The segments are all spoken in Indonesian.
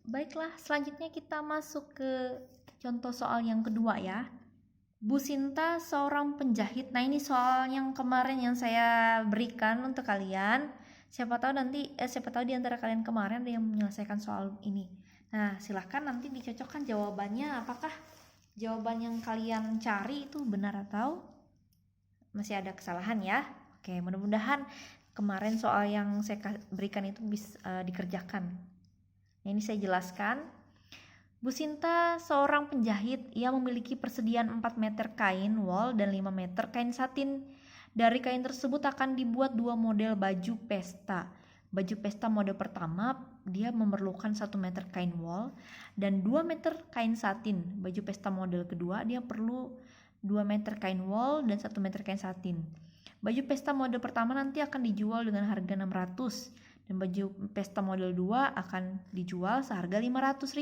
Baiklah, selanjutnya kita masuk ke contoh soal yang kedua ya. Bu Sinta seorang penjahit. Nah, ini soal yang kemarin yang saya berikan untuk kalian. Siapa tahu di antara kalian kemarin ada yang menyelesaikan soal ini. Nah, silahkan nanti dicocokkan jawabannya. Apakah jawaban yang kalian cari itu benar atau masih ada kesalahan ya? Oke, mudah-mudahan kemarin soal yang saya berikan itu bisa dikerjakan. Nah, ini saya jelaskan. Bu Sinta seorang penjahit. Ia memiliki persediaan 4 meter kain wol dan 5 meter kain satin. Dari kain tersebut akan dibuat 2 model baju pesta. Baju pesta mode pertama dia memerlukan 1 meter kain wol dan 2 meter kain satin. Baju pesta model kedua dia perlu 2 meter kain wol dan 1 meter kain satin. Baju pesta mode pertama nanti akan dijual dengan harga 600 dan baju pesta model 2 akan dijual seharga 500.000.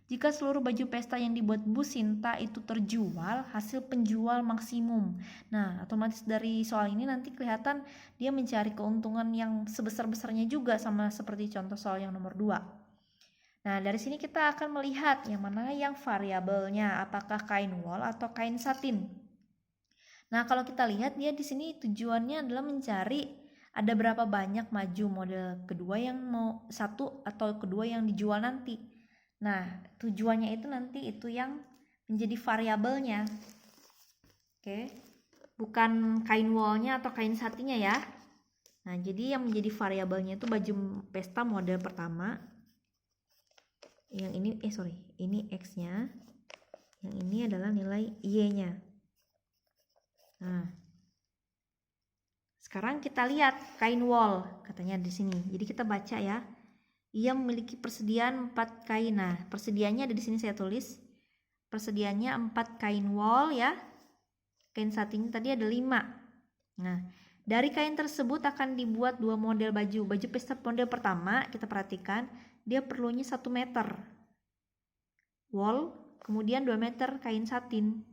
Jika seluruh baju pesta yang dibuat Bu Sinta itu terjual, hasil penjual maksimum. Nah, otomatis dari soal ini nanti kelihatan dia mencari keuntungan yang sebesar-besarnya juga sama seperti contoh soal yang nomor 2. Nah, dari sini kita akan melihat yang mana yang variabelnya, apakah kain wol atau kain satin. Nah, kalau kita lihat dia di sini tujuannya adalah mencari ada berapa banyak maju model kedua yang mau satu atau kedua yang dijual nanti. Nah, tujuannya itu nanti itu yang menjadi variabelnya. Oke. Bukan kain wallnya atau kain satinnya ya. Nah, jadi yang menjadi variabelnya itu baju pesta model pertama. Yang ini ini X-nya. Yang ini adalah nilai Y-nya. Nah, sekarang kita lihat kain wol katanya di sini. Jadi kita baca ya. Ia memiliki persediaan 4 kain. Nah, persediaannya ada di sini saya tulis. Persediaannya 4 kain wol ya. Kain satin tadi ada 5. Nah, dari kain tersebut akan dibuat 2 model baju. Baju pesta model pertama kita perhatikan dia perlunya 1 meter wol, kemudian 2 meter kain satin.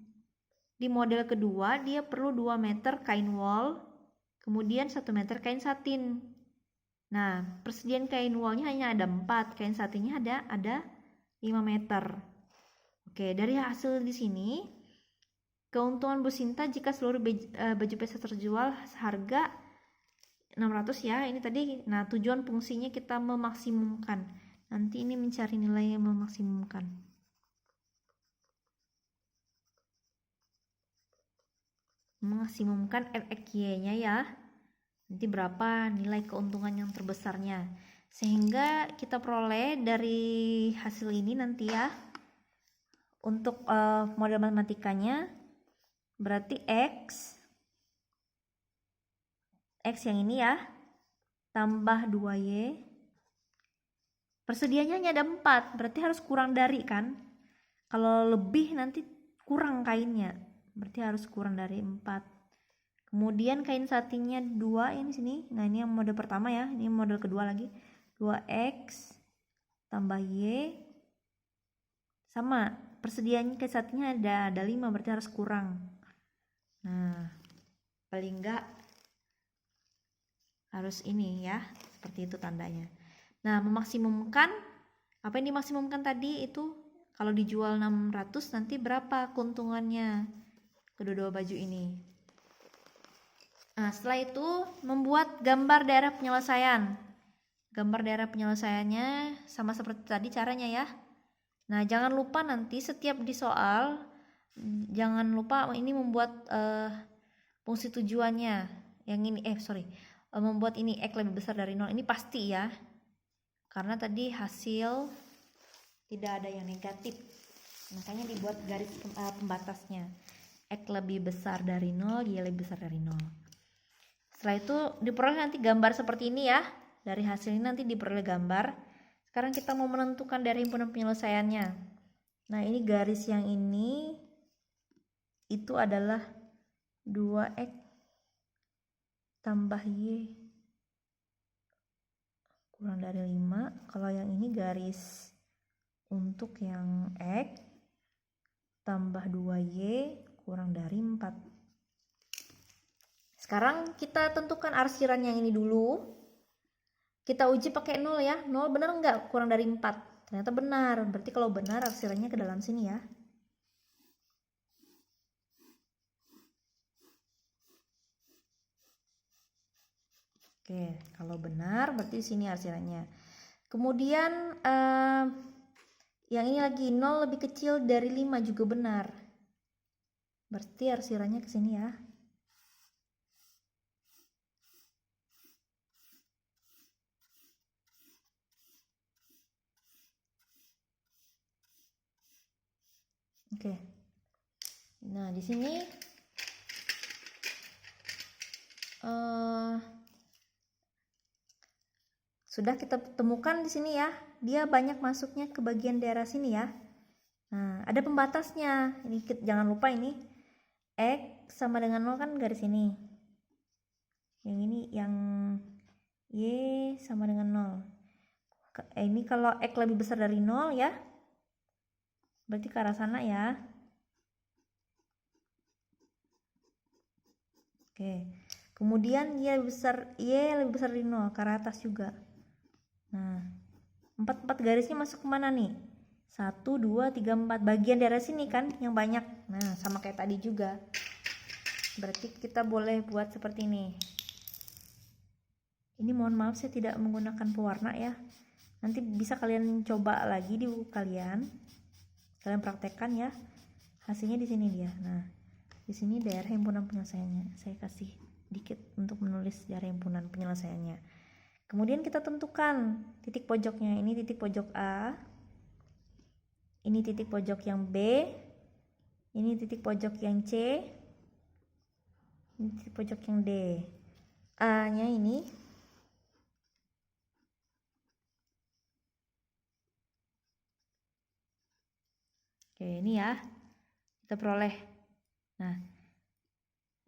Di model kedua dia perlu 2 meter kain wol, kemudian 1 meter kain satin. Nah, persediaan kain wallnya hanya ada 4, kain satinnya ada 5 meter. Oke, dari hasil di sini keuntungan Bu Sinta jika seluruh baju pesta terjual harga 600 ya. Ini tadi, nah tujuan fungsinya kita memaksimumkan. Nanti ini mencari nilai yang memaksimumkan. Memaksimumkan FXY-nya ya. Nanti berapa nilai keuntungan yang terbesarnya. Sehingga kita peroleh dari hasil ini nanti ya. Untuk model matematikanya berarti X yang ini ya, tambah 2Y. Persediaannya hanya ada 4, berarti harus kurang dari kan. Kalau lebih nanti kurang kainnya, berarti harus kurang dari 4. Kemudian kain satinnya 2 ini sini. Nah, ini yang model pertama ya, ini model kedua lagi. 2X tambah Y. Sama, persediaannya kain satinnya ada 5, berarti harus kurang. Nah, paling enggak harus ini ya, seperti itu tandanya. Nah, memaksimumkan, apa yang dimaksimumkan tadi itu kalau dijual 600 nanti berapa keuntungannya kedua-dua baju ini. Nah, setelah itu membuat gambar daerah penyelesaian. Gambar daerah penyelesaiannya sama seperti tadi caranya ya. Nah, jangan lupa nanti setiap di soal jangan lupa ini membuat fungsi tujuannya. Yang ini membuat ini X lebih besar dari 0. Ini pasti ya. Karena tadi hasil tidak ada yang negatif. Makanya dibuat garis pembatasnya. X lebih besar dari 0, Y lebih besar dari 0. Setelah itu diperoleh nanti gambar seperti ini ya. Dari hasil ini nanti diperoleh gambar. Sekarang kita mau menentukan dari himpunan penyelesaiannya. Nah, ini garis yang ini itu adalah 2X tambah Y kurang dari 5. Kalau yang ini garis untuk yang X tambah 2Y kurang dari 4. Sekarang kita tentukan arsiran yang ini dulu. Kita uji pakai 0 ya. 0 benar enggak kurang dari 4? Ternyata benar. Berarti kalau benar arsirannya ke dalam sini ya. Oke, kalau benar berarti di sini arsirannya. Kemudian yang ini lagi 0 lebih kecil dari 5 juga benar. Berarti arsirannya ke sini ya. Oke. Nah, di sini sudah kita temukan di sini ya. Dia banyak masuknya ke bagian daerah sini ya. Nah, ada pembatasnya. Ini jangan lupa ini X sama dengan 0 kan garis ini. Yang ini yang Y sama dengan 0. Ini kalau X lebih besar dari 0 ya. Berarti ke arah sana ya. Oke. Kemudian Y lebih besar dari 0, ke arah atas juga. Nah, 4 garisnya masuk kemana nih? 1, 2, 3, 4. Bagian daerah sini kan yang banyak. Nah, sama kayak tadi juga. Berarti kita boleh buat seperti ini. Ini mohon maaf saya tidak menggunakan pewarna ya. Nanti bisa kalian coba lagi di buku kalian. Kalian praktekkan ya. Hasilnya di sini dia. Nah, di sini daerah himpunan penyelesaiannya. Saya kasih dikit untuk menulis daerah himpunan penyelesaiannya. Kemudian kita tentukan titik pojoknya. Ini titik pojok A. Ini titik pojok yang B. Ini titik pojok yang C. Ini titik pojok yang D. A-nya ini oke, ini ya. Kita peroleh. Nah,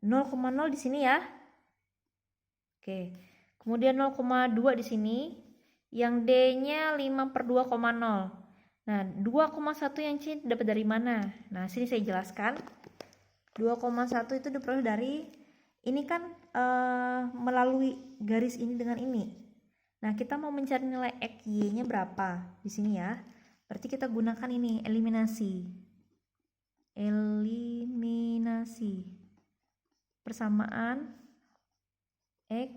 0,0 di sini ya. Oke. Kemudian 0,2 di sini. Yang D-nya 5/2,0. Nah, 2,1 yang C dapat dari mana? Nah, sini saya jelaskan. 2,1 itu diperoleh dari ini kan melalui garis ini dengan ini. Nah, kita mau mencari nilai X Y-nya berapa di sini ya. Berarti kita gunakan ini eliminasi. Persamaan X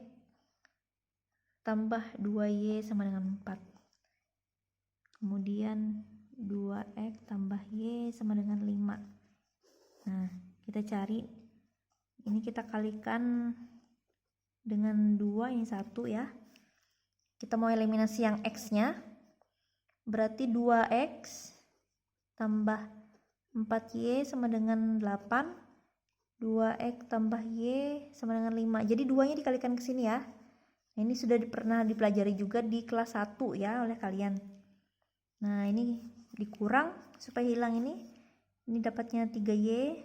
tambah 2Y sama dengan 4. Kemudian 2X tambah Y sama dengan 5. Nah, kita cari. Ini kita kalikan dengan 2, ini 1 ya. Kita mau eliminasi yang X-nya. Berarti 2X tambah 4Y sama dengan 8. 2X tambah Y sama dengan 5. Jadi 2-nya dikalikan ke sini ya. Nah, ini sudah pernah dipelajari juga di kelas 1 ya oleh kalian. Nah, ini dikurang supaya hilang ini. Ini dapatnya 3Y.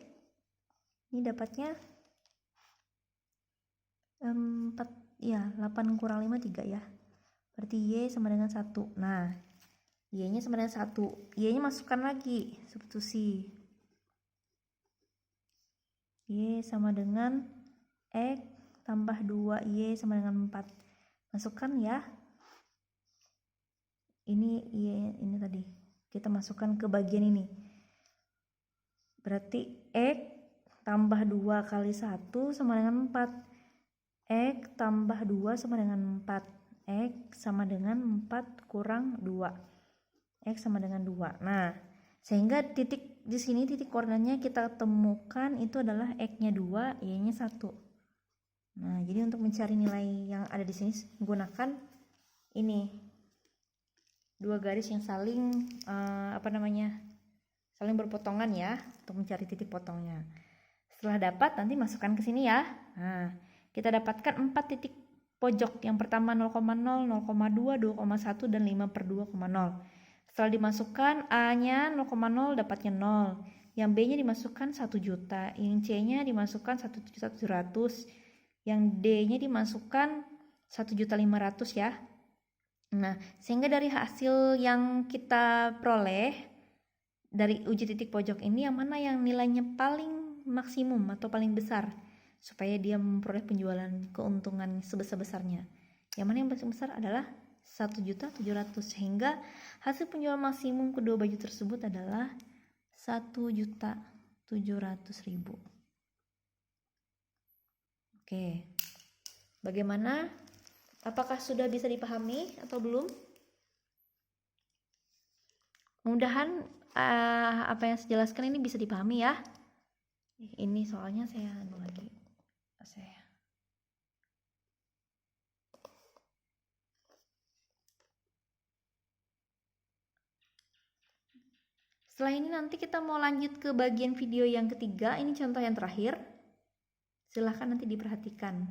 Ini dapatnya 4 ya, 8 kurang 5 3 ya. Berarti Y sama dengan 1. Nah, Y-nya sama dengan 1. Y-nya masukkan lagi, substitusi. Y sama dengan X tambah 2Y sama dengan 4. Masukkan ya. Ini Y, ini tadi. Kita masukkan ke bagian ini. Berarti X tambah 2 kali 1 sama dengan 4. X tambah 2 sama dengan 4. X sama dengan 4 kurang 2. X sama dengan 2. Nah, sehingga titik di sini titik koordinatnya kita temukan itu adalah X-nya 2, Y-nya 1. Nah, jadi untuk mencari nilai yang ada di sini menggunakan ini. 2 garis yang saling saling berpotongan ya untuk mencari titik potongnya. Setelah dapat nanti masukkan ke sini ya. Nah, kita dapatkan 4 titik pojok. Yang pertama 0,0, 0,2, 2,1 dan 5/2,0. Setelah dimasukkan A-nya 0,0 dapatnya 0. Yang B-nya dimasukkan 1 juta, yang C-nya dimasukkan 1.700.000, yang D-nya dimasukkan 1.500.000 ya. Nah, sehingga dari hasil yang kita peroleh dari uji titik pojok ini, yang mana yang nilainya paling maksimum atau paling besar supaya dia memperoleh penjualan keuntungan sebesar-besarnya. Yang mana yang paling besar adalah 1.700.000, sehingga hasil penjualan maksimum kedua baju tersebut adalah 1.700.000. Oke, bagaimana? Apakah sudah bisa dipahami atau belum? Mudah-mudahan apa yang saya jelaskan ini bisa dipahami ya. Ini soalnya saya lagi. Setelah ini nanti kita mau lanjut ke bagian video yang ketiga. Ini contoh yang terakhir. Silahkan nanti diperhatikan.